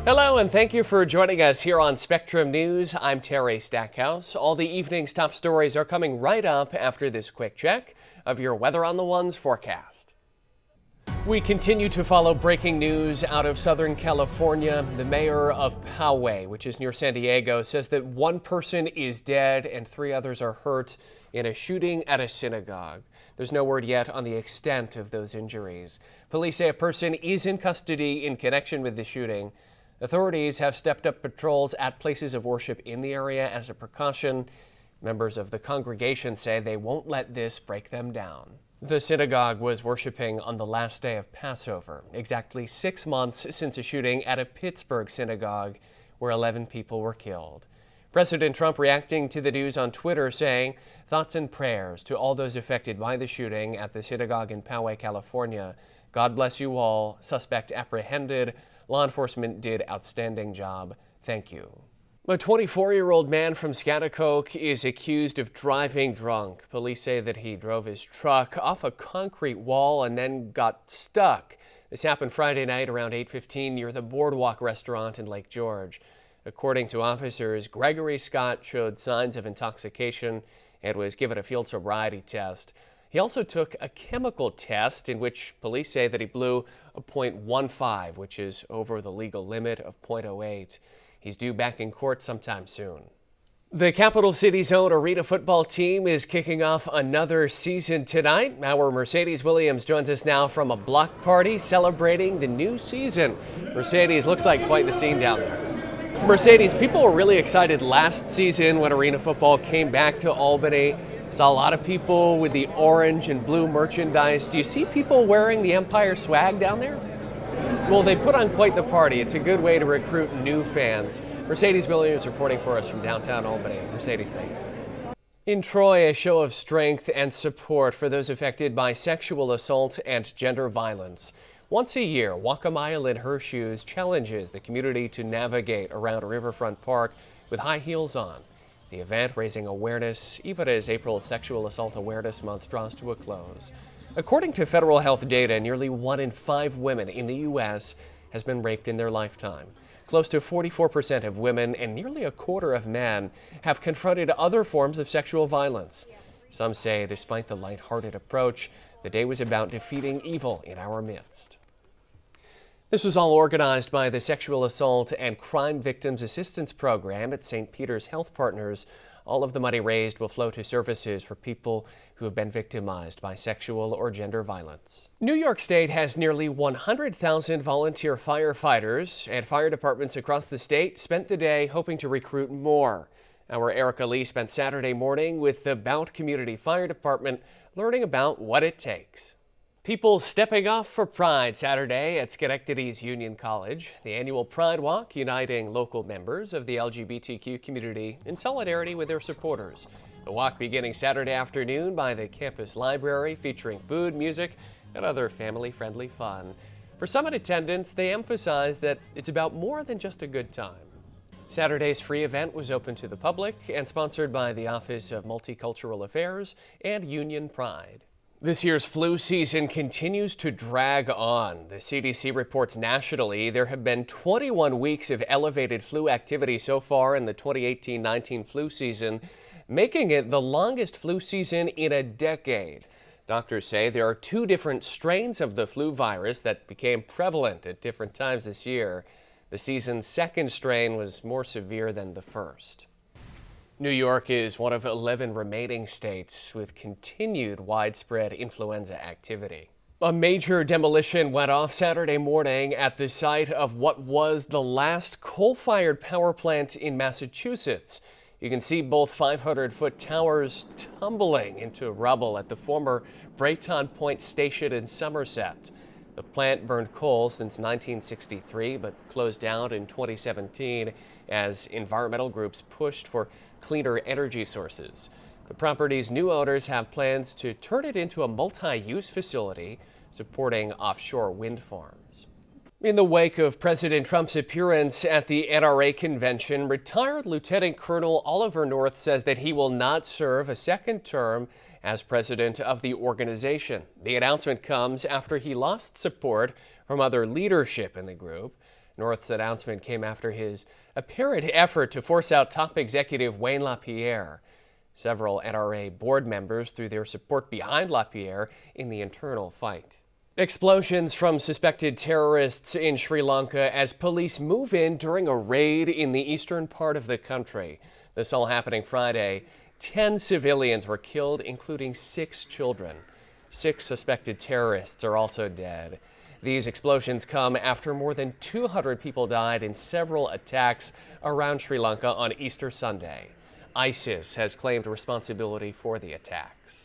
Hello, and thank you for joining us here on Spectrum News. I'm Terry Stackhouse. All the evening's top stories are coming right up after this quick check of your Weather on the Ones forecast. We continue to follow breaking news out of Southern California. The mayor of Poway, which is near San Diego, says that one person is dead and 3 others are hurt in a shooting at a synagogue. There's no word yet on the extent of those injuries. Police say a person is in custody in connection with the shooting. Authorities have stepped up patrols at places of worship in the area as a precaution. Members of the congregation say they won't let this break them down. The synagogue was worshiping on the last day of Passover, exactly 6 months since a shooting at a Pittsburgh synagogue where 11 people were killed. President Trump reacting to the news on Twitter saying, "Thoughts and prayers to all those affected by the shooting at the synagogue in Poway, California. God bless you all. Suspect apprehended. Law enforcement did outstanding job. Thank you." A 24-year-old man from Stackhouse is accused of driving drunk. Police say that he drove his truck off a concrete wall and then got stuck. This happened Friday night around 8:15 near the Boardwalk restaurant in Lake George. According to officers, Gregory Scott showed signs of intoxication and was given a field sobriety test. He also took a chemical test in which police say that he blew a .15, which is over the legal limit of .08. He's due back in court sometime soon. The capital city's own arena football team is kicking off another season tonight. Our Mercedes Williams joins us now from a block party celebrating the new season. Mercedes, looks like quite the scene down there. Mercedes, people were really excited last season when arena football came back to Albany. Saw a lot of people with the orange and blue merchandise. Do you see people wearing the Empire swag down there? Well, they put on quite the party. It's a good way to recruit new fans. Mercedes Williams reporting for us from downtown Albany. Mercedes, thanks. In Troy, a show of strength and support for those affected by sexual assault and gender violence. Once a year, Walk a Mile in Her Shoes challenges the community to navigate around a riverfront park with high heels on. The event raising awareness even as April Sexual Assault Awareness Month draws to a close. According to federal health data, nearly 1 in 5 women in the U.S. has been raped in their lifetime. Close to 44% of women and nearly a quarter of men have confronted other forms of sexual violence. Some say despite the lighthearted approach, the day was about defeating evil in our midst. This was all organized by the Sexual Assault and Crime Victims Assistance Program at St. Peter's Health Partners. All of the money raised will flow to services for people who have been victimized by sexual or gender violence. New York State has nearly 100,000 volunteer firefighters, and fire departments across the state spent the day hoping to recruit more. Our Erica Lee spent Saturday morning with the Bout Community Fire Department learning about what it takes. People stepping off for Pride Saturday at Schenectady's Union College. The annual Pride Walk uniting local members of the LGBTQ community in solidarity with their supporters. The walk beginning Saturday afternoon by the campus library featuring food, music, and other family-friendly fun. For some in attendance, they emphasized that it's about more than just a good time. Saturday's free event was open to the public and sponsored by the Office of Multicultural Affairs and Union Pride. This year's flu season continues to drag on. The CDC reports nationally there have been 21 weeks of elevated flu activity so far in the 2018-19 flu season, making it the longest flu season in a decade. Doctors say there are 2 different strains of the flu virus that became prevalent at different times this year. The season's second strain was more severe than the first. New York is one of 11 remaining states with continued widespread influenza activity. A major demolition went off Saturday morning at the site of what was the last coal-fired power plant in Massachusetts. You can see both 500-foot towers tumbling into rubble at the former Brayton Point Station in Somerset. The plant burned coal since 1963 but closed down in 2017 as environmental groups pushed for cleaner energy sources. The property's new owners have plans to turn it into a multi-use facility supporting offshore wind farms. In the wake of President Trump's appearance at the NRA convention, retired Lieutenant Colonel Oliver North says that he will not serve a second term as president of the organization. The announcement comes after he lost support from other leadership in the group. North's announcement came after his apparent effort to force out top executive Wayne LaPierre. Several NRA board members threw their support behind LaPierre in the internal fight. Explosions from suspected terrorists in Sri Lanka as police move in during a raid in the eastern part of the country. This all happening Friday. 10 civilians were killed, including 6 children. 6 suspected terrorists are also dead. These explosions come after more than 200 people died in several attacks around Sri Lanka on Easter Sunday. ISIS has claimed responsibility for the attacks.